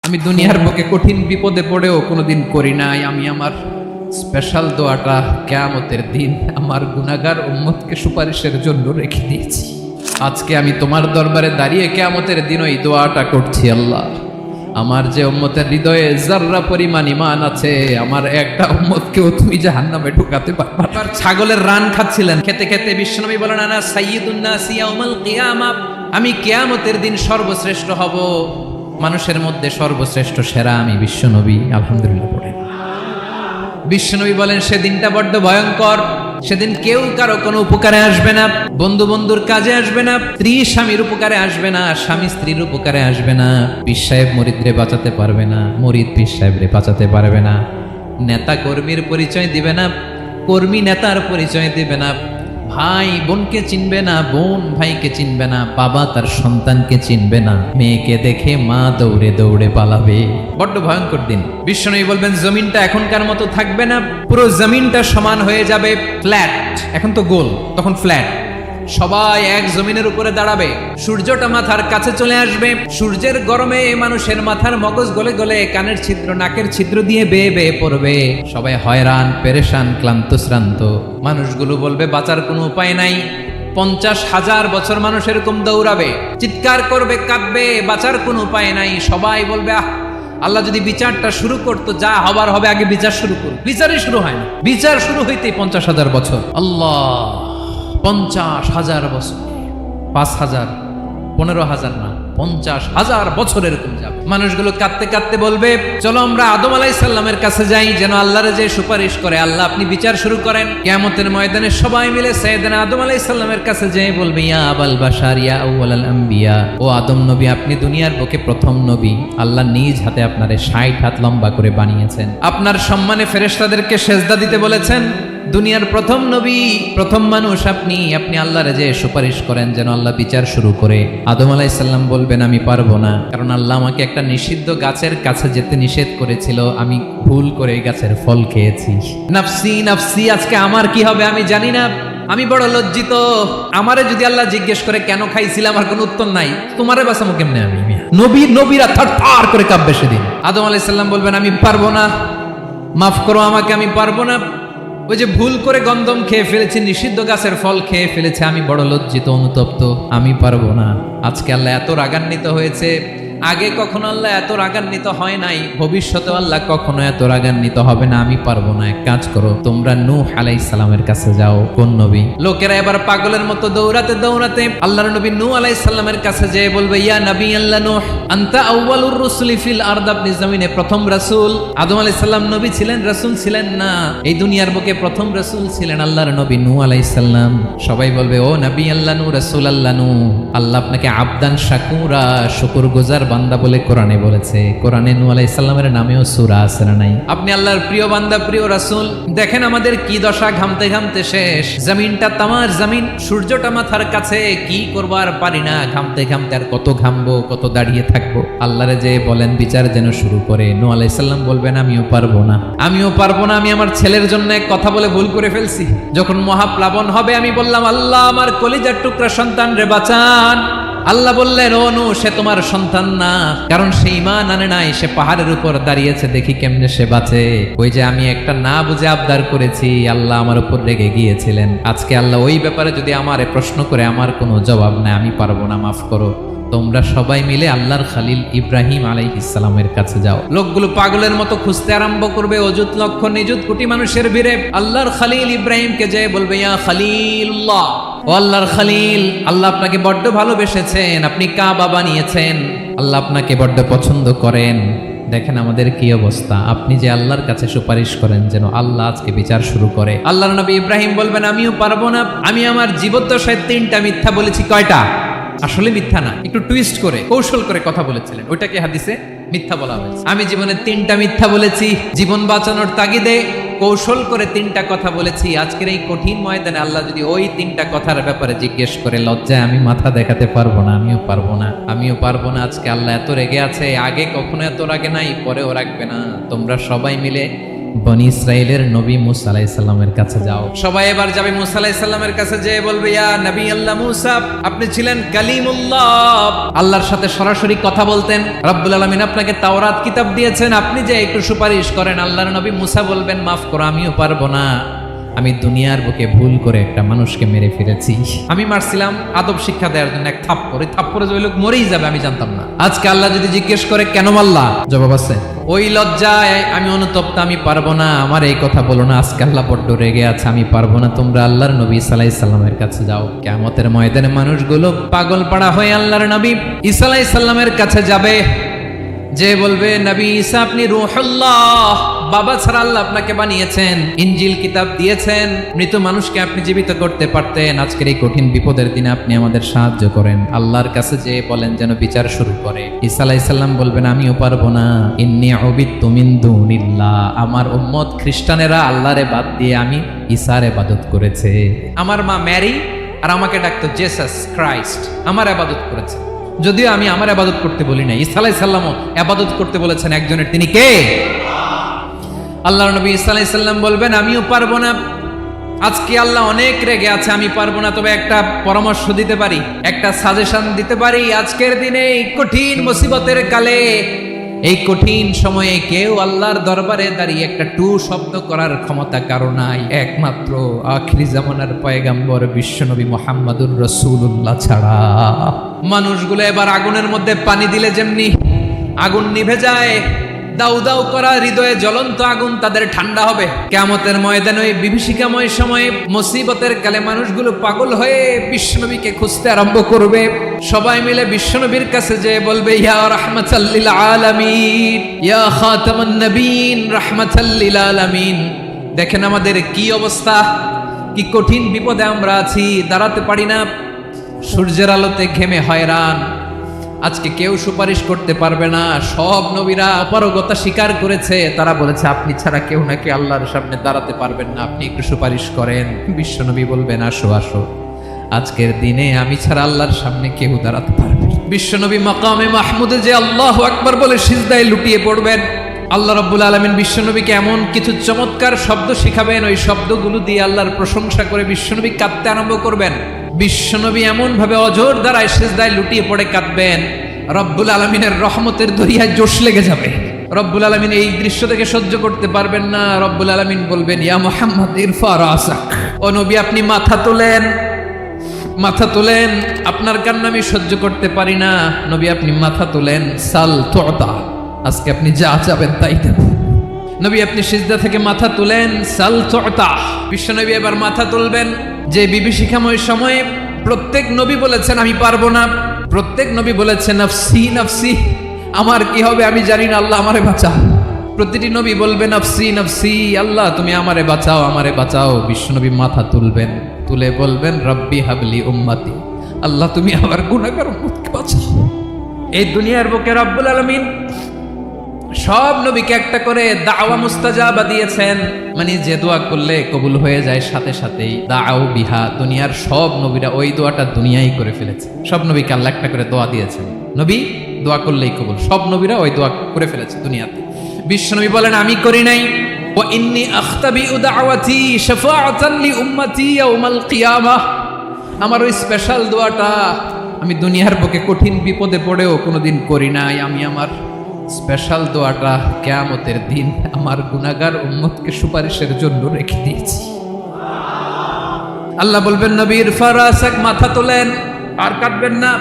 আমি দুনিয়ার বুকে কঠিন বিপদে পড়েও কোনোদিন করি নাই। আমি আমার স্পেশাল দোয়াটা কিয়ামতের দিন আমার গুনাহগার উম্মতকে সুপারিশের জন্য রেখে দিয়েছি। আজকে আমি তোমার দরবারে দাঁড়িয়ে কিয়ামতের দিন ওই দোয়াটা করছি। আল্লাহ, আমার যে উম্মতের হৃদয়ে যাররা পরিমাণ ঈমান আছে, আমার একটা উম্মতকেও তুমি জাহান্নামে ঢুকাতে পারবে না। ছাগলের রান খাচ্ছিলেন, খেতে খেতে বিশ্বনবী বলেন, আনা সাইয়্যিদুন নাসি ইয়াউমাল কিয়ামা, আমি কিয়ামতের দিন সর্বশ্রেষ্ঠ হব, মানুষের মধ্যে সর্বশ্রেষ্ঠ সেরা আমি বিশ্বনবী। আলহামদুলিল্লাহ পড়েন। বিশ্বনবী বলেন সেদিনটা বড্ড ভয়ঙ্কর। সেদিন কেউ কারো কোনো উপকারে আসবে না, বন্ধু বন্ধুর কাজে আসবে না, স্ত্রী স্বামীর উপকারে আসবে না, স্বামী স্ত্রীর উপকারে আসবে না, পীর সাহেব মুরিদরে বাঁচাতে পারবে না, মুরিদ পীর সাহেবরে বাঁচাতে পারবে না, নেতা কর্মীর পরিচয় দিবে না, কর্মী নেতার পরিচয় দিবে না, ভাই বোনকে চিনবে না, বোন ভাইকে চিনবে না, বাবা তার সন্তানকে চিনবে না, মেয়েকে দেখে মা দৌড়ে দৌড়ে পালাবে। বড্ড ভয়ঙ্কর দিন। বিশ্বনবী বলবেন জমিনটা এখনকার মতো থাকবে না, পুরো জমিনটা সমান হয়ে যাবে, ফ্ল্যাট। এখন তো গোল, তখন ফ্ল্যাট। সবাই এক জমিনের উপরে দাঁড়াবে, সূর্যটা মাথার কাছে চলে আসবে, সূর্যের গরমে মানুষের মাথার মগজ গলে গলে কানের ছিদ্র নাকের ছিদ্র দিয়ে বেয়ে বেয়ে পড়বে। সবাই হয়রান, পেরেশান, ক্লান্ত শ্রান্ত। মানুষগুলো বলবে বাঁচার কোনো উপায় নাই। 50,000 বছর মানুষ এরকম দৌড়াবে, চিৎকার করবে, কাঁদবে, বাঁচার কোনো উপায় নাই। সবাই বলবে আহ, আল্লাহ যদি বিচারটা শুরু করতো, যা হবার হবে, আগে বিচার শুরু করুন। বিচারই শুরু হয় না, বিচার শুরু হইতেই 50,000 বছর। আল্লাহ, 50,000 বছর, 5,000, 15,000 না, 50,000 বছর এরকম যাবে। মানুষগুলো কাঁদতে কাঁদতে বলবে চলো আমরা আদম আলাইহিস সালামের কাছে যাই, যেন আল্লাহরে যে সুপারিশ করে, আল্লাহ আপনি বিচার শুরু করেন। কিয়ামতের ময়দানে সবাই মিলে সাইয়েদনা আদম আলাইহিস সালামের কাছে যেয়ে বলবে ইয়া আবাল বাশার ইয়া আউয়ালাল আম্বিয়া, ও আদম নবী, আপনি দুনিয়ার বুকে প্রথম নবী। আল্লাহ নিজ হাতে আপনারে 60 হাত লম্বা করে বানিয়েছেন, আপনার সম্মানে ফেরেশতাদেরকে সেজদা দিতে বলেছেন। দুনিয়ার প্রথম নবী, প্রথম মানুষ আপনি। আপনি আল্লাহরে যে সুপারিশ করেন যেন আল্লাহ বিচার শুরু করে। আদম আলাইহিস সালাম বলবেন আমি পারবো না, কারণ আল্লাহ আমাকে একটা নিষিদ্ধ গাছের কাছে যেতে নিষেধ করেছিল, আমি ভুল করে এই গাছের ফল খেয়েছি। নাফসি নাফসি, আজকে আমার কি হবে আমি জানি না, আমি বড় লজ্জিত। আমারে যদি আল্লাহ জিজ্ঞেস করে কেন খাইছিলাম, আমার কোনো উত্তর নাই, তোমারে বাঁচাবো কেমনে আমি? নবীরা থার করে কাঁপবে সেদিন। আদম আলাইহিস সালাম বলবেন আমি পারবো না, মাফ করো আমাকে, আমি পারবো না। ওই যে ভুল করে গন্ধম খেয়ে ফেলেছি, নিষিদ্ধ গাছের ফল খেয়ে ফেলেছে, আমি বড় লজ্জিত, অনুতপ্ত, আমি পারবো না। আজকে আল্লাহ এত রাগান্বিত হয়েছে, আগে কখনো আল্লাহ এত রাগান্বিত হয় নাই, ভবিষ্যতে আল্লাহ কখনো এত রাগান্বিত হবে না। আমি পারবো না, এক কাজ করো, তোমরা নূহ আলাইহিস সালামের কাছে যাও। কোন নবী? লোকেরা এবার পাগলের মতো দৌড়াতে দৌড়াতে আল্লাহর নবী নূহ আলাইহিস সালামের কাছে যেয়ে বলবে ইয়া নবী আল্লাহ নূহ, আনতা আউয়ালুর রাসূলি ফিল আরদ, আপনি জমিনে প্রথম রাসূল। আদম আলাইহিস সালাম নবী ছিলেন, রাসূল ছিলেন না। এই দুনিয়ার বুকে প্রথম রাসূল ছিলেন আল্লাহর নবী নূহ আলাইহিস সালাম। সবাই বলবে ও নবী আল্লাহ নূহ, রাসূল আল্লাহ নূহ, আল্লাহ আপনাকে আবদান শাকুরা, শুকরগুজার বান্দা বলে কোরআনে বলেছে। কোরআনে নূহ আলাইহিস সালামের নামেও সূরা আছে না নাই? আপনি আল্লাহর প্রিয় বান্দা, প্রিয় রাসূল। দেখেন আমাদের কি দশা, ঘামতে ঘামতে শেষ। জমিনটা তামার জমিন, সূর্যটা মাথার কাছে, কি করবো আর পারি না, ঘামতে ঘামতে আর কত ঘামবো, কত দাঁড়িয়ে থাকবো। আল্লাহরে যে বলেন বিচার যেন শুরু করে। নূহ আলাইহিস সালাম বলবেন আমিও পারবো না, আমিও পারবো না। আমি আমার ছেলের জন্য এক কথা বলে ভুল করে ফেলছি। যখন মহাপ্লাবন হবে আমি বললাম আল্লাহ আমার কলিজার টুকরা সন্তান রে বাঁচান। আল্লাহ বললেন ও নূহ, সে তোমার সন্তান না, কারণ সে ঈমান আনে নাই, সে পাহাড়ের উপর দাঁড়িয়েছে, দেখি কেমনে সে বাঁচে। ওই যে আমি একটা না বুঝে আবদার করেছি, আল্লাহ আমার উপর রেগে গিয়েছিলেন। আজকে আল্লাহ ওই ব্যাপারে যদি আমারে প্রশ্ন করে, আমার কোনো জবাব নাই, আমি পারবো না, মাফ করো। তোমরা সবাই মিলে আল্লাহর খালিল ইব্রাহিম আলাইহিস সালামের কাছে যাও। লোকগুলো পাগলের মতো খুঁজতে আরম্ভ করবে, অযুত লক্ষ নিযুত কোটি মানুষের ভিড়ে আল্লাহর খালিল ইব্রাহিমকে যেয়ে বলবে ইয়া খালিলুল্লাহ, ও আল্লাহর খালিল, আল্লাহ আপনাকে বড্ড ভালোবেসেছেন, আপনি কাবা বানিয়েছেন, আল্লাহ আপনাকে বড্ড পছন্দ করেন। দেখেন আমাদের কি অবস্থা। আপনি যে আল্লাহর কাছে সুপারিশ করেন যেন আল্লাহ আজকে বিচার শুরু করে। আল্লাহর নবী ইব্রাহিম বলবেন আমিও পারবো না, আমি আমার জীবদ্দশায় 3টা মিথ্যা বলেছি। কয়টা? আসলে মিথ্যা না, একটু টুইস্ট করে কৌশল করে কথা বলেছিলেন, ওইটাকে হাদিসে মিথ্যা বলা হয়েছে। আমি জীবনে 3টা মিথ্যা বলেছি, জীবন বাঁচানোর তাগিদে কৌশল করে 3টা কথা বলেছি। আজকের এই কঠিন ময়দানে আল্লাহ যদি ওই 3টা কথার ব্যাপারে জিজ্ঞেস করে, লজ্জায় আমি মাথা দেখাতে পারবো না, আমিও পারবো না, আমিও পারবো না। আজকে আল্লাহ এত রেগে আছে, আগে কখনো এত রাগে নাই, পরেও রাখবে না। তোমরা সবাই মিলে বনি ইসরাইলের নবী মুসা আলাইহিস সালামের কাছে যাও। সবাই এবার যাবে মুসা আলাইহিস সালামের কাছে, যেয়ে বলবে ইয়া নবী আল্লাহ মুসা, আপনি ছিলেন কালিমুল্লাহ, আল্লাহর সাথে সরাসরি কথা বলতেন। রব্বুল আলামিন আপনাকে তাওরাত কিতাব দিয়েছেন, আপনি যে একটু সুপারিশ করেন। আল্লাহর নবী মুসা বলবেন মাফ করো, আমিও পারবো না, আমি দুনিয়ার বুকে ভুল করে একটা মানুষকে মেরে ফেলেছি। আমি মারছিলাম আদব শিক্ষা দেওয়ার জন্য এক থাপ্পড়, এই থাপ্পড়ে যে ওই লোক মরেই যাবে আমি জানতাম না। আজকে আল্লাহ যদি জিজ্ঞেস করে কেন মারলা, জবাব আছে। ওই লজ্জায় আমি অনুতপ্ত, আমি পারবো না, আমার এই কথা বলো না। আজকে আল্লাহ বড্ড রেগে আছে, আমি পারবো না, তোমরা আল্লাহর নবী ঈসা আলাইহিস সালামের কাছে যাও। কিয়ামতের ময়দানে মানুষগুলো পাগল পাড়া হয়ে আল্লাহর নবী ঈসা আলাইহিস সালামের কাছে যাবে, যে বলবে নবী ঈসা আপনি রূহুল্লাহ, বাবা ছাড়া আল্লাহ আপনাকে বানিয়েছেন, ইনজিল কিতাব দিয়েছেন, মৃত মানুষকে আপনি জীবিত করতে পারতেন। আজকের এই কঠিন বিপদের দিনে আপনি আমাদের সাহায্য করেন। আল্লাহর কাছে যে বলেন যেন বিচার শুরু করে। ঈসা আলাইহিস সালাম বলবেন আমিও পারবো না, ইন্নী উবিদতু মিন দুনিল্লাহ, আমার উম্মত খ্রিস্টানেরা আল্লাহরে বাদ দিয়ে আমি ঈসার ইবাদত করেছে। আমার মা ম্যারি আর আমাকে ডাকতো জেসাস ক্রাইস্ট, আমার ইবাদত করেছে। যদিও আমি আমার ইবাদত করতে বলি না, ঈসা আলাইহিস সালামও ইবাদত করতে বলেছেন একজনের, তিনি কে? আল্লাহর নবী ঈসা আলাইহিস সালাম বলবেন আমিও পারবো না। আজকে আল্লাহ অনেক রেগে আছে, আমি পারবো না, তবে একটা পরামর্শ দিতে পারি, একটা সাজেশন দিতে পারি। আজকের দিনে এই কঠিন মুসিবতের কালে, এই কঠিন সময়ে কেউ আল্লাহর দরবারে দাঁড়িয়ে একটা টু শব্দ করার ক্ষমতা কারো নাই, একমাত্র আখিরি জামানার পয়গাম্বর বিশ্বনবী মুহাম্মদুর রাসূলুল্লাহ ছাড়া। মানুষগুলো এবার আগুনের মধ্যে পানি দিলে যেমনি আগুন নিভে যায়, দাউ দাউ করা হৃদয়ে জ্বলন্ত আগুন তাদের ঠান্ডা হবে। কিয়ামতের ময়দানে ওই বিভীষিকাময় সময়ে মুসিবতের কালে মানুষগুলো পাগল হয়ে বিশ্বনবীকে খুঁজতে আরম্ভ করবে। সবাই মিলে বিশ্বনবীর কাছে যেয়ে বলবে ইয়া রাহমাতাল লিল আলামিন, ইয়া খাতামান নবীন, রাহমাতাল লিল আলামিন। দেখেন আমাদের কি অবস্থা, কি কঠিন বিপদে আমরা আছি, দাঁড়াতে পারি না, সূর্যের আলোতে ঘেমে হয়রান। আজকে কেউ সুপারিশ করতে পারবে না। সব নবীরা অপারগতা স্বীকার করেছে, তারা বলেছে আপনি ছাড়া কেউ নাকি আল্লাহর সামনে দাঁড়াতে পারবেন না, আপনি একটু সুপারিশ করেন। বিশ্বনবী বলবেন আসো আসো, আজকের দিনে আমি ছাড়া আল্লাহর সামনে কেউ দাঁড়াতে পারবে না। বিশ্বনবী মাকামে মাহমুদে যে আল্লাহু আকবার বলে সিজদায় লুটিয়ে পড়বেন। আল্লাহ রাব্বুল আলামিন বিশ্বনবীকে এমন কিছু চমৎকার শব্দ শিখাবেন, ওই শব্দগুলো দিয়ে আল্লাহর প্রশংসা করে বিশ্বনবী কাঁদতে আরম্ভ করবেন। বিশ্বনবী এমন ভাবে অজর দ্বারায় সিজদায় লুটিয়ে পড়ে কাঁদবেন, রব্বুল আলামিনের রহমতের দরিয়ায় জোশ লেগে যাবে। রব্বুল আলামিন এই দৃশ্য থেকে সহ্য করতে পারবেন না। রব্বুল আলামিন বলবেন ইয়া মুহাম্মদ ইরফা রাসাক, ও নবী আপনি মাথা তোলেন, মাথা তোলেন, আপনার কান্না আমি সহ্য করতে পারি না। নবী আপনি মাথা তোলেন, সাল তুতা, আজকে আপনি যা চাবেন তাই দেব। নবী আপনি সিজদা থেকে মাথা তুলেন, সাল তুতা। বিশ্বনবী এবার মাথা তুলবেন। যে বিভীষিকাময় সময়ে প্রত্যেক নবী বলেছেন আমি পারবো না, প্রত্যেক নবী বলেছেন নফসি নফসি, আমার কি হবে আমি জানি না, আল্লাহ আমারে বাঁচাও। প্রতিটি নবী বলবে নফসি নফসি, আল্লাহ তুমি আমারে বাঁচাও, আমারে বাঁচাও। বিশ্বনবী মাথা তুলবেন, তুলে বলবেন রব্বি হাবলি উম্মতি, আল্লাহ তুমি আমার গুনাহগার উম্মতকে বাঁচাও। এই দুনিয়ার বুকে রব্বুল আলামিন সব নবীকে একটা করে দাওয়া মুস্তাজাবা দিয়েছেন, মানে যে দোয়া করলে কবুল হয়ে যায় সাথে সাথেই। দাও বিহা, দুনিয়ার সব নবীরা ওই দোয়াটা দুনিয়ায় করে ফেলেছে। সব নবীকে আল্লাহ একটা করে দোয়া দিয়েছেন, নবী দোয়া করলেই কবুল। সব নবীরা ওই দোয়া করে ফেলেছে দুনিয়াতে। বিশ্বনবী বলেন আমি করি নাই। ওয়া ইন্নী আখতাবিউ দাওয়াতি শাফাআতান লি উম্মতি ইয়াউমাল কিয়ামাহ, আমার ওই স্পেশাল দোয়াটা আমি দুনিয়ার বুকে কঠিন বিপদে পড়েও কোনোদিন করি নাই। আমি আমার স্পেশাল দোয়াটা কিয়ামতের দিন আমার গুনাহগার উম্মতকে সুপারিশের জন্য রেখে দিয়েছি। আল্লাহ বলবেন নবী ইরফা রাসাক, মাথা তোলেন, আর কাটবেন না।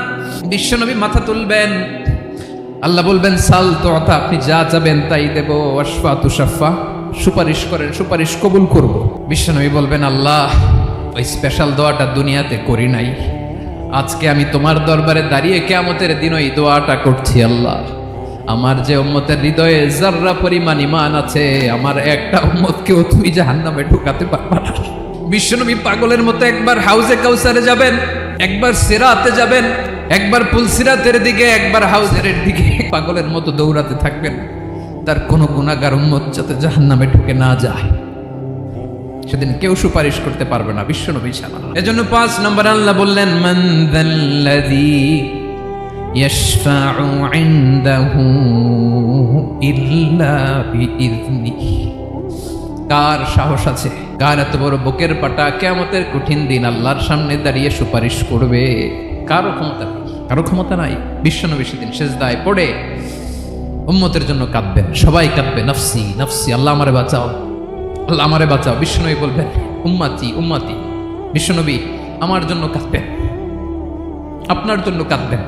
বিশ্বনবী মাথা তুলবেন, আল্লাহ বলবেন সাল তুতা, আপনি যা চাবেন তাই দেব। ওয়াশফা তুশাফা, সুপারিশ করেন, সুপারিশ কবুল করব। বিশ্বনবী বলবেন আল্লাহ ওই স্পেশাল দোয়াটা দুনিয়াতে করি নাই, আজকে আমি তোমার দরবারে দাঁড়িয়ে কিয়ামতের দিন ওই দোয়াটা করছি। আল্লাহ আমার যে উম্মতের হৃদয়ে যাররা পরিমাণ ঈমান আছে, আমার একটা উম্মতকেও তুমি জাহান্নামে ঢুকাতে পারবা না। বিশ্বনবী পাগলের মতো একবার হাউজে কাউসারে যাবেন, একবার সিরাতে যাবেন, একবার পুলসিরাতের দিকে, একবার হাউজের দিকে পাগলের মতো দৌড়াতে থাকবেন, তার কোনো গুনাহগার উম্মত যাতে জাহান্নামে ঢুকে না যায়। সেদিন কেউ সুপারিশ করতে পারবে না বিশ্বনবী ছাড়া। এজন্য 5 নম্বর আল্লাহ বললেন মান যাল্লাযী ইয়াশফাউ ইনদাহু ইল্লা বিইযনিহি, কার সাহস আছে, কার এত বড় বুকের পাটা কিয়ামতের কঠিন দিন আল্লাহর সামনে দাঁড়িয়ে সুপারিশ করবে? কারো ক্ষমতা নেই, কারো ক্ষমতা নাই। বিশ্বনবী সেদিন সেজদায় পড়ে উম্মতের জন্য কাঁদবেন, সবাই কাঁদবে, নফসি নফসি, আল্লাহ আমারে বাঁচাও, আল্লাহ আমারে বাঁচাও। বিশ্বনবী বলবেন উম্মাতি উম্মাতি। বিশ্বনবী আমার জন্য কাঁদবেন, আপনার জন্য কাঁদবেন,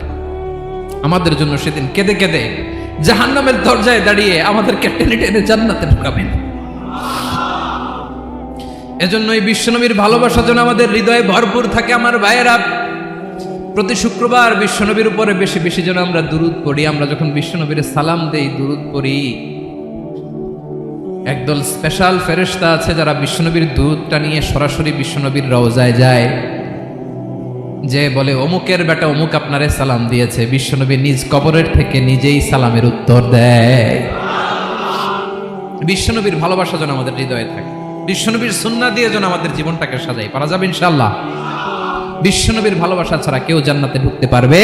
আমাদের জন্য সেদিন কেঁদে কেঁদে জাহান্নামের দরজায় দাঁড়িয়ে আমাদেরকে টেনে টেনে জান্নাতে ঢুকাবেন। এজন্যই বিশ্বনবীর ভালোবাসা যেন আমাদের হৃদয়ে ভরপুর থাকে। আমার ভাইয়েরা, প্রতি শুক্রবার বিশ্বনবীর উপরে বেশি বেশি যেন আমরা দুরূদ পড়ি। আমরা যখন বিশ্বনবীর সালাম দেই, দুরূদ পড়ি, একদল স্পেশাল ফেরেশতা আছে যারা বিশ্বনবীর দুরূদটা নিয়ে সরাসরি বিশ্বনবীর রওজায় যায়, যে বলে অমুকের বেটা অমুক আপনারে সালাম দিয়েছে। বিশ্বনবী নিজ কবরের থেকে নিজেই সালামের উত্তর দেয়। বিশ্বনবীর ভালোবাসা যেন আমাদের হৃদয়ে থাকে, বিশ্বনবীর সুন্নাহ দিয়ে যেন আমাদের জীবনটাকে সাজাই। পারা যাবে ইনশাআল্লাহ। বিশ্বনবীর ভালোবাসা ছাড়া কেউ জান্নাতে ঢুকতে পারবে